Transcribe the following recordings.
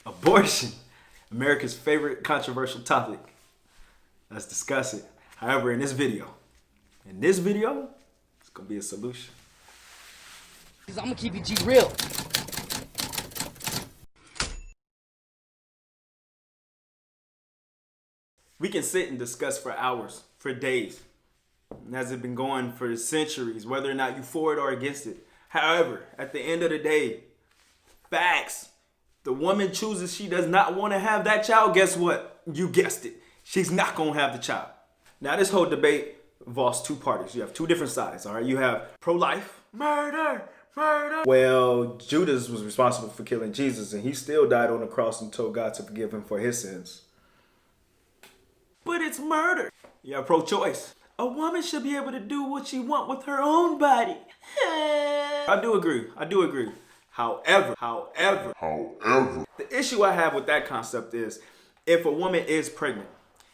Abortion, America's favorite controversial topic. Let's discuss it. However, in this video, it's gonna be a solution. Cause I'm gonna keep it G real. We can sit and discuss for hours, for days, and has it been going for centuries, whether or not you're for it or against it. However, at the end of the day, facts. The woman chooses she does not want to have that child. Guess what? You guessed it. She's not going to have the child. Now, this whole debate involves two parties. You have two different sides, all right? You have pro-life, murder. Well, Judas was responsible for killing Jesus, and he still died on the cross and told God to forgive him for his sins. But it's murder. You have pro-choice. A woman should be able to do what she wants with her own body. I do agree. However, the issue I have with that concept is if a woman is pregnant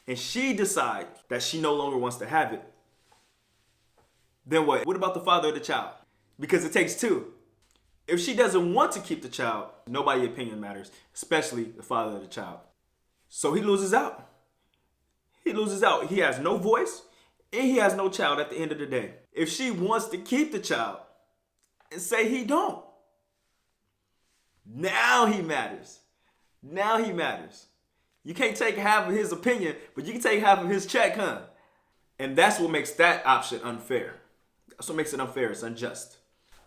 and she decides that she no longer wants to have it, then what? What about the father of the child? Because it takes two. If she doesn't want to keep the child, nobody's opinion matters, especially the father of the child. So he loses out. He has no voice and he has no child at the end of the day. If she wants to keep the child and say he don't, now he matters. You can't take half of his opinion, but you can take half of his check, huh? And that's what makes that option unfair. That's what makes it unfair. It's unjust.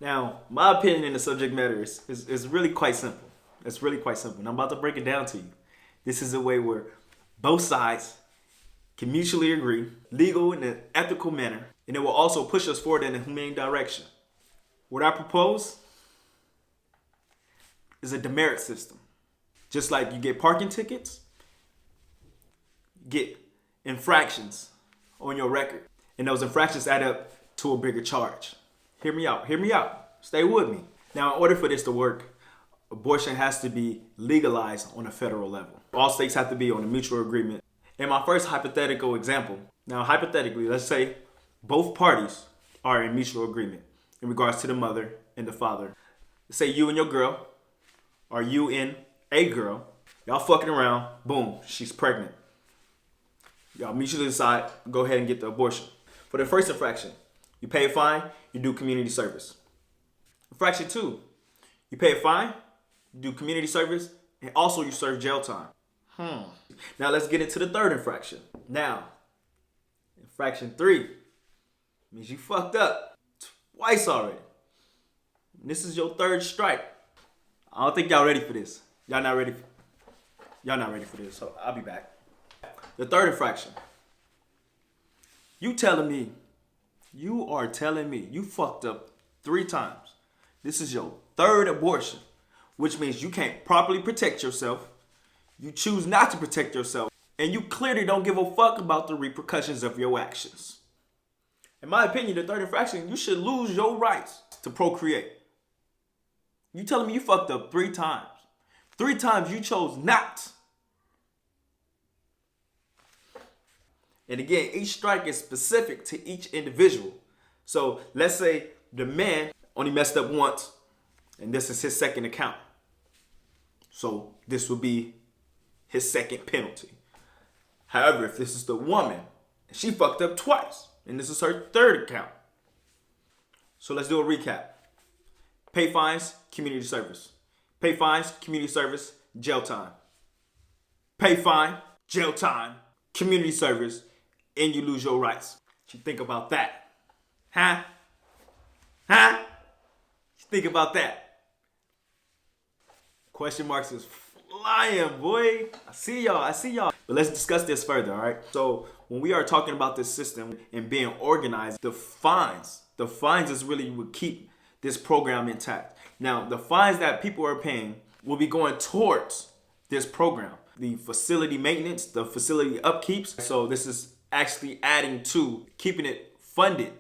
Now, my opinion in the subject matter is really quite simple. It's really quite simple. And I'm about to break it down to you. This is a way where both sides can mutually agree, legal in an ethical manner, and it will also push us forward in a humane direction. What I propose is a demerit system. Just like you get parking tickets, get infractions on your record. And those infractions add up to a bigger charge. Hear me out. Stay with me. Now, in order for this to work, abortion has to be legalized on a federal level. All states have to be on a mutual agreement. In my first hypothetical example, now hypothetically, let's say both parties are in mutual agreement in regards to the mother and the father. Let's say you and your girl, or you and a girl, y'all fucking around, boom, she's pregnant. Y'all mutually decide, go ahead and get the abortion. For the first infraction, you pay a fine, you do community service. Infraction 2, you pay a fine, you do community service, and also you serve jail time. Now let's get into the third infraction. Now, infraction 3 means you fucked up twice already. This is your third strike. I don't think y'all ready for this. Y'all not ready for this, so I'll be back. The third infraction. You are telling me you fucked up 3 times. This is your third abortion, which means you can't properly protect yourself. You choose not to protect yourself, and you clearly don't give a fuck about the repercussions of your actions. In my opinion, the third infraction, you should lose your rights to procreate. You telling me you fucked up 3 times. 3 times you chose not. And again, each strike is specific to each individual. So let's say the man only messed up once, and this is his second account. So this will be his second penalty. However, if this is the woman, she fucked up twice, and this is her third account. So let's do a recap. Pay fines, community service. Pay fines, community service, jail time. Pay fine, jail time, community service, and you lose your rights. What you think about that? Huh? You think about that? Question marks is flying, boy. I see y'all. But let's discuss this further, all right? So when we are talking about this system and being organized, the fines is really what keep this program intact. Now, the fines that people are paying will be going towards this program. The facility maintenance, the facility upkeeps. So this is actually adding to keeping it funded.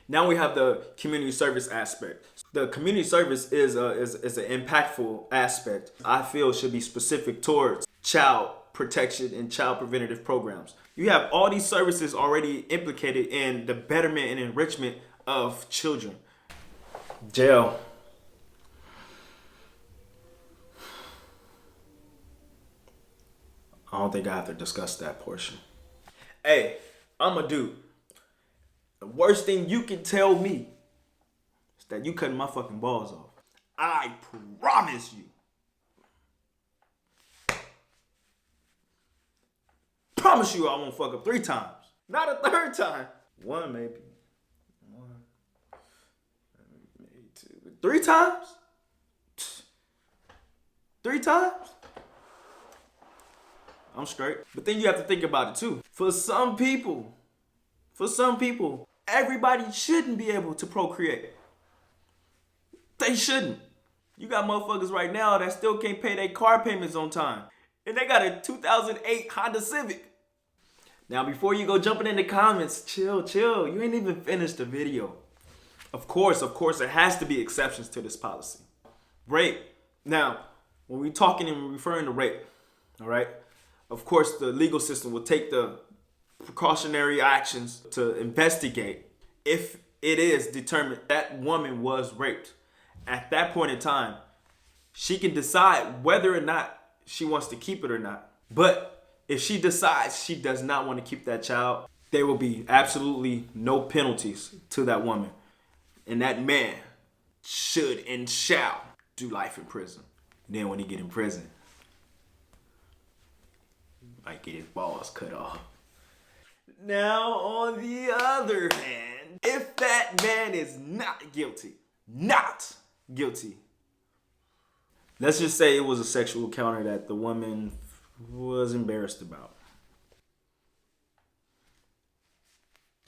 Now we have the community service aspect. The community service is an impactful aspect. I feel should be specific towards child protection and child preventative programs. You have all these services already implicated in the betterment and enrichment of children. Jail. I don't think I have to discuss that portion. Hey, I'm a dude. The worst thing you can tell me is that you cutting my fucking balls off. I promise you. Promise you I won't fuck up 3 times. Not a 3rd time. 1 maybe. 1. Maybe 2. 3 times? 3 times? I'm straight. But then you have to think about it too. For some people, everybody shouldn't be able to procreate. They shouldn't. You got motherfuckers right now that still can't pay their car payments on time. And they got a 2008 Honda Civic. Now, before you go jumping in the comments, chill. You ain't even finished the video. Of course, there has to be exceptions to this policy. Rape. Now, when we're talking and referring to rape, all right, of course, the legal system will take the precautionary actions to investigate if it is determined that woman was raped. At that point in time, she can decide whether or not she wants to keep it or not. But if she decides she does not want to keep that child, there will be absolutely no penalties to that woman. And that man should and shall do life in prison. Then when he get in prison, he might get his balls cut off. Now, on the other hand, if that man is not guilty, let's just say it was a sexual encounter that the woman was embarrassed about.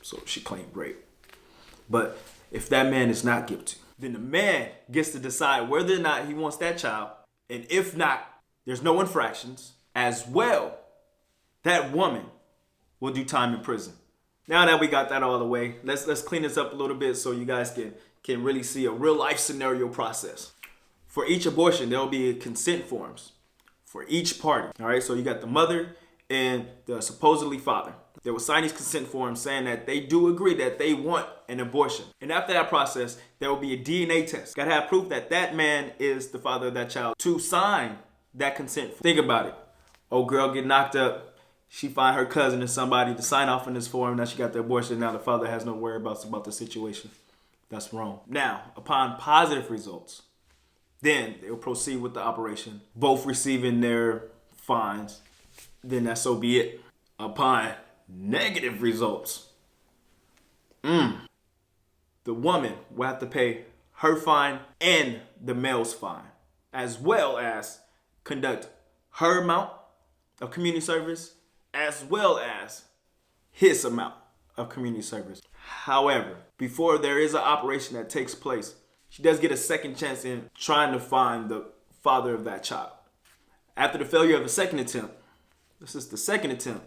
So she claimed rape. But if that man is not guilty, then the man gets to decide whether or not he wants that child. And if not, there's no infractions. As well, that woman will do time in prison. Now that we got that all the way, let's clean this up a little bit so you guys can really see a real life scenario process. For each abortion, there will be consent forms for each party. All right, so you got the mother and the supposedly father. They will sign these consent forms saying that they do agree that they want an abortion. And after that process, there will be a DNA test. Got to have proof that that man is the father of that child to sign that consent form. Think about it. Old girl get knocked up. She find her cousin or somebody to sign off on this form. Now she got the abortion. Now the father has no whereabouts about the situation. That's wrong. Now, upon positive results, then they'll proceed with the operation, both receiving their fines. Then that so be it. Upon negative results, the woman will have to pay her fine and the male's fine, as well as conduct her amount of community service, as well as his amount of community service. However, before there is an operation that takes place, she does get a second chance in trying to find the father of that child. After the failure of the second attempt, this is the second attempt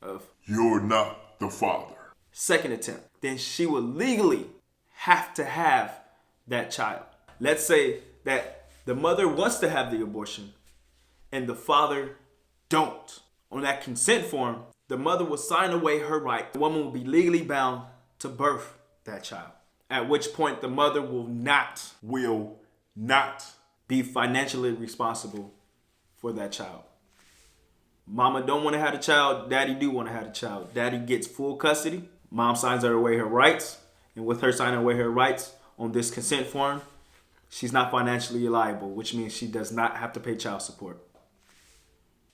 of "You're not the father." Second attempt, then she will legally have to have that child. Let's say that the mother wants to have the abortion and the father don't. On that consent form, the mother will sign away her right. The woman will be legally bound to birth that child. At which point the mother will not be financially responsible for that child. Mama don't want to have a child. Daddy do want to have a child. Daddy gets full custody. Mom signs away her rights. And with her signing away her rights on this consent form, she's not financially liable, which means she does not have to pay child support.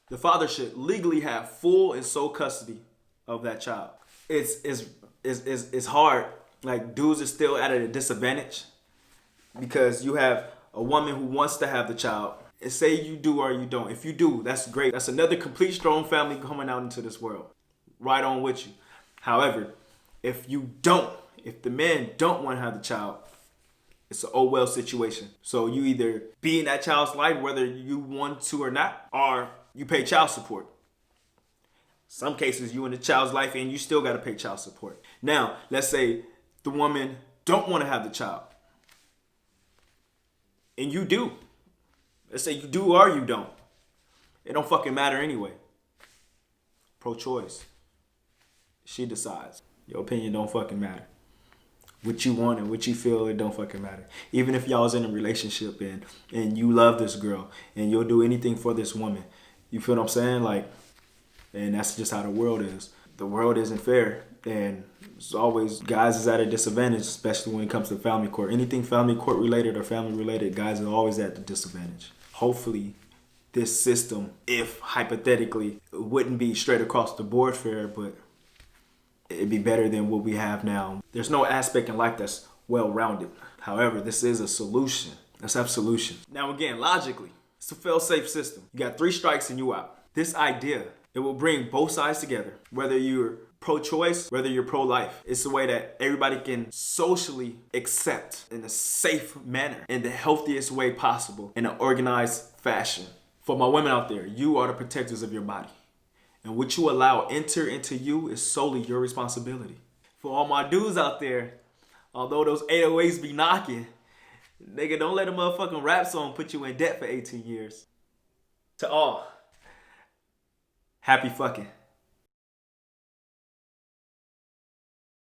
The father should legally have full and sole custody of that child. It's hard. Like, dudes are still at a disadvantage because you have a woman who wants to have the child. And say you do or you don't. If you do, that's great. That's another complete strong family coming out into this world. Right on with you. However, if you don't, if the man don't want to have the child, it's an oh well situation. So you either be in that child's life whether you want to or not, or you pay child support. Some cases you in the child's life and you still got to pay child support. Now, let's say the woman don't want to have the child. And you do. Let's say you do or you don't. It don't fucking matter anyway. Pro-choice. She decides. Your opinion don't fucking matter. What you want and what you feel, it don't fucking matter. Even if y'all was in a relationship and you love this girl and you'll do anything for this woman. You feel what I'm saying? Like, And that's just how the world is. The world isn't fair. And it's always, guys is at a disadvantage, especially when it comes to family court. Anything family court related or family related, guys are always at the disadvantage. Hopefully, this system, if hypothetically, it wouldn't be straight across the board fair, but it'd be better than what we have now. There's no aspect in life that's well-rounded. However, this is a solution. Let's have solution. Now again, logically, it's a fail-safe system. You got 3 strikes and you out. This idea, it will bring both sides together. Whether you're pro-choice, whether you're pro-life. It's a way that everybody can socially accept in a safe manner, in the healthiest way possible, in an organized fashion. For my women out there, you are the protectors of your body. And what you allow enter into you is solely your responsibility. For all my dudes out there, although those 808s be knocking, nigga, don't let a motherfucking rap song put you in debt for 18 years. To all, happy fucking.